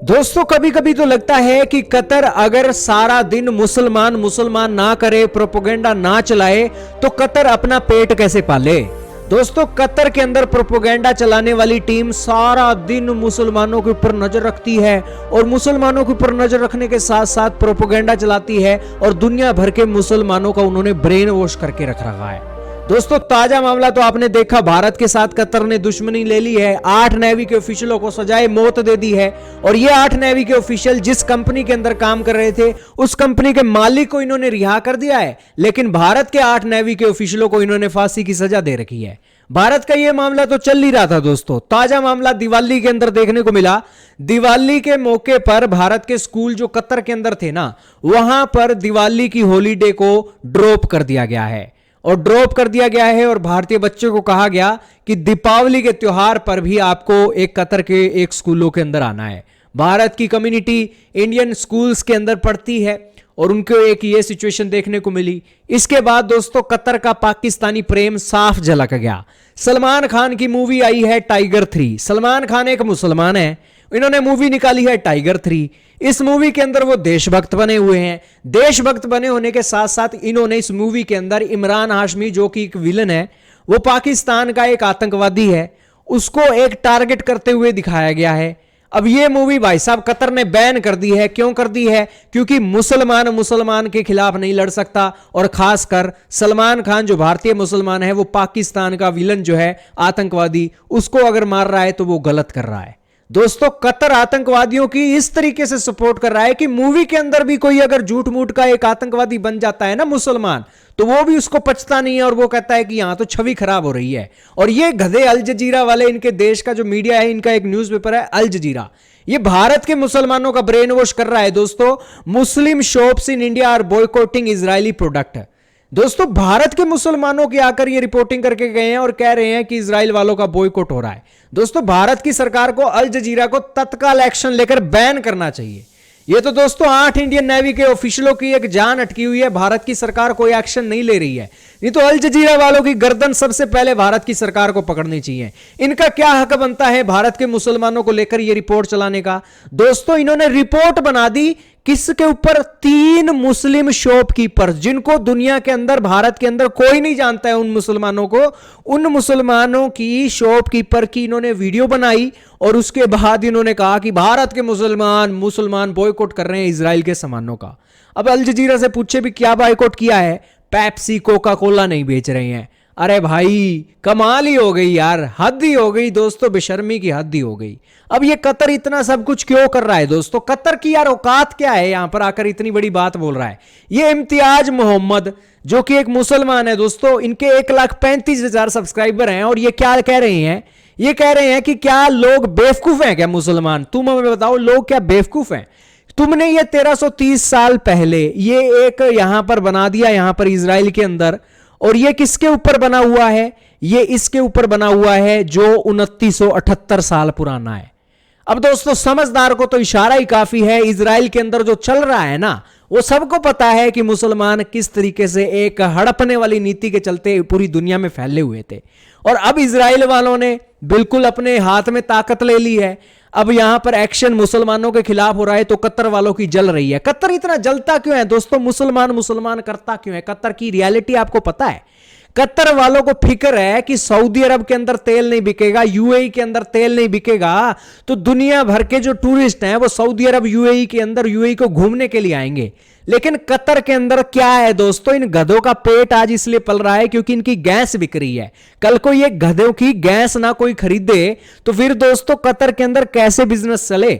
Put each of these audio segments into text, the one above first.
दोस्तों कभी कभी तो लगता है कि कतर अगर सारा दिन मुसलमान ना करे, प्रोपोगेंडा ना चलाए, तो कतर अपना पेट कैसे पाले। दोस्तों कतर के अंदर प्रोपोगेंडा चलाने वाली टीम सारा दिन मुसलमानों के ऊपर नजर रखती है और मुसलमानों के ऊपर नजर रखने के साथ साथ प्रोपोगेंडा चलाती है और दुनिया भर के मुसलमानों का उन्होंने ब्रेन वॉश करके रख रखा है। दोस्तों ताजा मामला तो आपने देखा, भारत के साथ कतर ने दुश्मनी ले ली है, 8 नेवी के ऑफिशियलों को सजाए मौत दे दी है और ये 8 नेवी के ऑफिशियल जिस कंपनी के अंदर काम कर रहे थे उस कंपनी के मालिक को इन्होंने रिहा कर दिया है, लेकिन भारत के 8 नेवी के ऑफिशियलों को इन्होंने फांसी की सजा दे रखी है। भारत का यह मामला तो चल ही रहा था। दोस्तों ताजा मामला दिवाली के अंदर देखने को मिला। दिवाली के मौके पर भारत के स्कूल जो कतर के अंदर थे ना, वहां पर दिवाली की हॉलीडे को ड्रॉप कर दिया गया है और भारतीय बच्चों को कहा गया कि दीपावली के त्योहार पर भी आपको एक कतर के एक स्कूलों के अंदर आना है। भारत की कम्युनिटी इंडियन स्कूल्स के अंदर पढ़ती है और उनको एक ये सिचुएशन देखने को मिली। इसके बाद दोस्तों कतर का पाकिस्तानी प्रेम साफ झलक गया। सलमान खान की मूवी आई है टाइगर 3। सलमान खान एक मुसलमान है, इन्होंने मूवी निकाली है टाइगर 3। इस मूवी के अंदर वो देशभक्त बने हुए हैं। देशभक्त बने होने के साथ साथ इन्होंने इस मूवी के अंदर इमरान हाशमी जो कि एक विलन है, वो पाकिस्तान का एक आतंकवादी है, उसको एक टारगेट करते हुए दिखाया गया है। अब ये मूवी भाई साहब कतर ने बैन कर दी है। क्यों कर दी है? क्योंकि मुसलमान के खिलाफ नहीं लड़ सकता और खासकर सलमान खान जो भारतीय मुसलमान है, वो पाकिस्तान का विलन जो है आतंकवादी, उसको अगर मार रहा है तो वो गलत कर रहा है। दोस्तों कतर आतंकवादियों की इस तरीके से सपोर्ट कर रहा है कि मूवी के अंदर भी कोई अगर झूठ मूठ का एक आतंकवादी बन जाता है ना मुसलमान, तो वो भी उसको पछता नहीं है और वो कहता है कि यहां तो छवि खराब हो रही है। और ये गधे अल जजीरा वाले, इनके देश का जो मीडिया है, इनका एक न्यूज़पेपर है अल जजीरा, ये भारत के मुसलमानों का ब्रेन वॉश कर रहा है। दोस्तों Muslim shops in India are boycotting Israeli product. दोस्तों भारत के मुसलमानों की आकर ये रिपोर्टिंग करके गए हैं और कह रहे हैं कि इजराइल वालों का बॉयकॉट हो रहा है। दोस्तों भारत की सरकार को अल जजीरा को तत्काल एक्शन लेकर बैन करना चाहिए। ये तो दोस्तों 8 इंडियन नेवी के ऑफिशियलों की एक जान अटकी हुई है, भारत की सरकार कोई एक्शन नहीं ले रही है। नहीं तो अल जजीरा वालों की गर्दन सबसे पहले भारत की सरकार को पकड़नी चाहिए। इनका क्या हक बनता है भारत के मुसलमानों को लेकर यह रिपोर्ट चलाने का? दोस्तों इन्होंने रिपोर्ट बना दी किसके ऊपर? 3 मुस्लिम शॉपकीपर, जिनको दुनिया के अंदर, भारत के अंदर कोई नहीं जानता है उन मुसलमानों को। उन मुसलमानों की शॉपकीपर की इन्होंने वीडियो बनाई और उसके बाद इन्होंने कहा कि भारत के मुसलमान बॉयकॉट कर रहे हैं इजराइल के सामानों का। अब अल जजीरा से पूछे भी क्या बॉयकॉट किया है? पेप्सी कोका कोला नहीं बेच रहे हैं। अरे भाई कमाल ही हो गई यार, हद ही हो गई दोस्तों, बेशर्मी की हद ही हो गई। अब ये कतर इतना सब कुछ क्यों कर रहा है? दोस्तों कतर की यार औकात क्या है, यहां पर आकर इतनी बड़ी बात बोल रहा है। ये इम्तियाज मोहम्मद जो कि एक मुसलमान है दोस्तों, इनके 1,35,000 सब्सक्राइबर हैं और ये क्या कह रहे हैं? ये कह रहे हैं कि क्या लोग बेवकूफ हैं क्या मुसलमान? तुम हमें बताओ लोग क्या बेवकूफ हैं? तुमने ये 1330 साल पहले ये एक यहां पर बना दिया, यहां पर इजराइल के अंदर, और ये किसके ऊपर बना हुआ है? ये इसके ऊपर बना हुआ है जो 2978 साल पुराना है। अब दोस्तों समझदार को तो इशारा ही काफी है। इजराइल के अंदर जो चल रहा है ना, वो सबको पता है कि मुसलमान किस तरीके से एक हड़पने वाली नीति के चलते पूरी दुनिया में फैले हुए थे और अब इजराइल वालों ने बिल्कुल अपने हाथ में ताकत ले ली है। अब यहां पर एक्शन मुसलमानों के खिलाफ हो रहा है तो कतर वालों की जल रही है। कतर इतना जलता क्यों है दोस्तों? मुसलमान करता क्यों है? कतर की रियलिटी आपको पता है? कतर वालों को फिक्र है कि सऊदी अरब के अंदर तेल नहीं बिकेगा, यूएई के अंदर तेल नहीं बिकेगा, तो दुनिया भर के जो टूरिस्ट हैं वो सऊदी अरब यूएई के अंदर यूएई को घूमने के लिए आएंगे। लेकिन कतर के अंदर क्या है दोस्तों? इन गधों का पेट आज इसलिए पल रहा है क्योंकि इनकी गैस बिक रही है। कल को ये गधों की गैस ना कोई खरीदे तो फिर दोस्तों कतर के अंदर कैसे बिजनेस चले?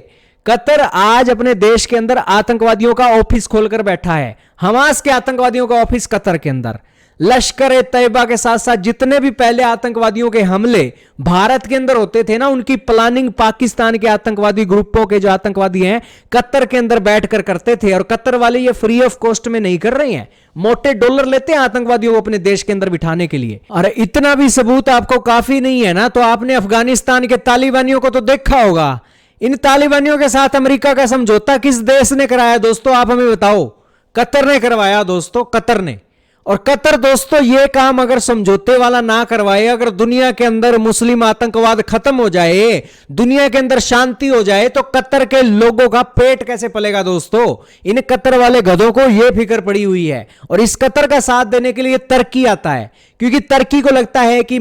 कतर आज अपने देश के अंदर आतंकवादियों का ऑफिस खोलकर बैठा है। हमास के आतंकवादियों का ऑफिस कतर के अंदर। लश्कर ए तैयबा के साथ साथ जितने भी पहले आतंकवादियों के हमले भारत के अंदर होते थे ना, उनकी प्लानिंग पाकिस्तान के आतंकवादी ग्रुपों के जो आतंकवादी हैं कतर के अंदर बैठकर करते थे। और कतर वाले ये फ्री ऑफ कॉस्ट में नहीं कर रहे हैं, मोटे डॉलर लेते हैं आतंकवादियों को अपने देश के अंदर बिठाने के लिए। अरे इतना भी सबूत आपको काफी नहीं है ना, तो आपने अफगानिस्तान के तालिबानियों को तो देखा होगा। इन तालिबानियों के साथ अमेरिका का समझौता किस देश ने कराया दोस्तों? आप हमें बताओ। कतर ने करवाया दोस्तों, कतर ने। और कतर दोस्तों ये काम अगर समझौते वाला ना करवाए, अगर दुनिया के अंदर मुस्लिम आतंकवाद खत्म हो जाए, दुनिया के अंदर शांति हो जाए, तो कतर के लोगों का पेट कैसे पलेगा दोस्तों। इन कतर वाले गधों को यह फिक्र पड़ी हुई है और इस कतर का साथ देने के लिए तुर्की आता है, क्योंकि तुर्की को लगता है कि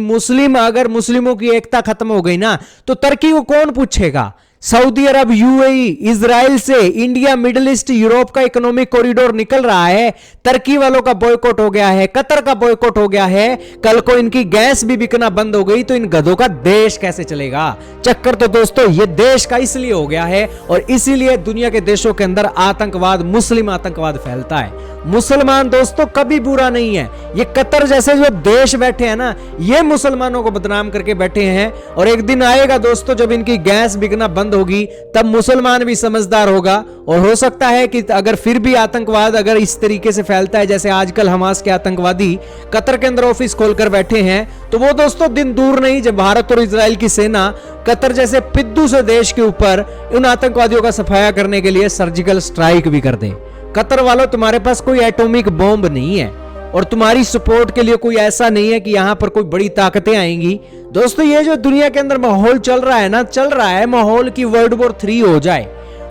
अगर मुस्लिमों की एकता खत्म हो गई ना तो तुर्की को कौन पूछेगा। सऊदी अरब, यूएई, इजराइल से इंडिया, मिडिल ईस्ट, यूरोप का इकोनॉमिक कॉरिडोर निकल रहा है। तुर्की वालों का बॉयकॉट हो गया है, कतर का बॉयकॉट हो गया है। कल को इनकी गैस भी बिकना बंद हो गई तो इन गधों का देश कैसे चलेगा। चक्कर तो दोस्तों ये देश का इसलिए हो गया है और इसीलिए दुनिया के देशों के अंदर आतंकवाद, मुस्लिम आतंकवाद फैलता है। मुसलमान दोस्तों कभी बुरा नहीं है। ये कतर जैसे जो देश बैठे हैं ना, ये मुसलमानों को बदनाम करके बैठे हैं और एक दिन आएगा दोस्तों जब इनकी गैस बिकना बंद होगी तब मुसलमान भी समझदार होगा। और हो सकता है कि अगर फिर भी आतंकवाद अगर इस तरीके से फैलता है जैसे आजकल हमास के आतंकवादी कतर के अंदर ऑफिस खोलकर बैठे हैं, तो वो दोस्तों दिन दूर नहीं जब भारत और इजराइल की सेना कतर जैसे पिद्दू से देश के ऊपर उन आतंकवादियों का सफाया करने के लिए सर्जिकल स्ट्राइक भी कर दे। कतर वालों, तुम्हारे पास कोई एटॉमिक बॉम्ब नहीं है और तुम्हारी सपोर्ट के लिए कोई ऐसा नहीं है कि यहां पर कोई बड़ी ताकतें आएंगी। दोस्तों ये जो दुनिया के अंदर माहौल चल रहा है ना, चल रहा है माहौल की वर्ल्ड वॉर 3 हो जाए।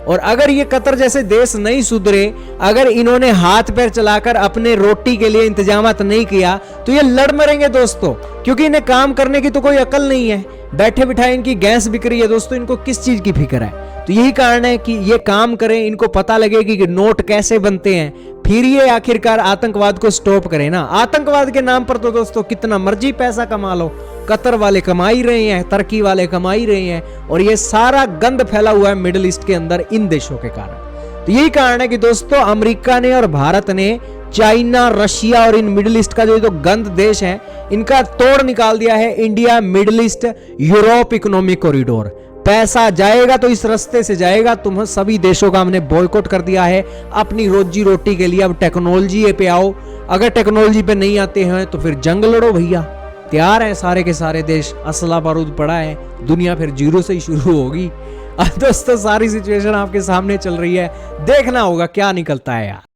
और अगर ये कतर जैसे देश नहीं सुधरे, अगर इन्होंने हाथ पैर चलाकर अपने रोटी के लिए इंतजामात नहीं किया तो ये लड़ मरेंगे दोस्तों, क्योंकि इन्हें काम करने की तो कोई अकल नहीं है। बैठे बिठाए इनकी गैस बिक रही है दोस्तों, इनको किस चीज की फिक्र है। तो यही कारण है कि ये काम करें, इनको पता लगे कि नोट कैसे बनते हैं, फिर ये आखिरकार आतंकवाद को स्टॉप करें ना। आतंकवाद के नाम पर तो दोस्तों कितना मर्जी पैसा कमा लो, कतर वाले कमा ही रहे हैं, तुर्की वाले कमा ही रहे हैं और ये सारा गंद फैला हुआ है मिडिल ईस्ट के अंदर इन देशों के कारण। तो यही कारण है कि दोस्तों अमेरिका ने और भारत ने चाइना, रशिया और इन मिडिल ईस्ट का जो गंद देश है इनका तोड़ निकाल दिया है India, middle east, Europe economic corridor. पैसा जाएगा तो इस रास्ते से जाएगा। तुम सभी देशों का हमने बॉयकॉट कर दिया है अपनी रोजी रोटी के लिए। अब टेक्नोलॉजी पे आओ, अगर टेक्नोलॉजी पे नहीं आते हैं तो फिर जंग लड़ो भैया। तैयार है सारे के सारे देश, असला बारूद पड़ा है, दुनिया फिर जीरो से ही शुरू होगी। अब दोस्तों सारी सिचुएशन आपके सामने चल रही है, देखना होगा क्या निकलता है यार।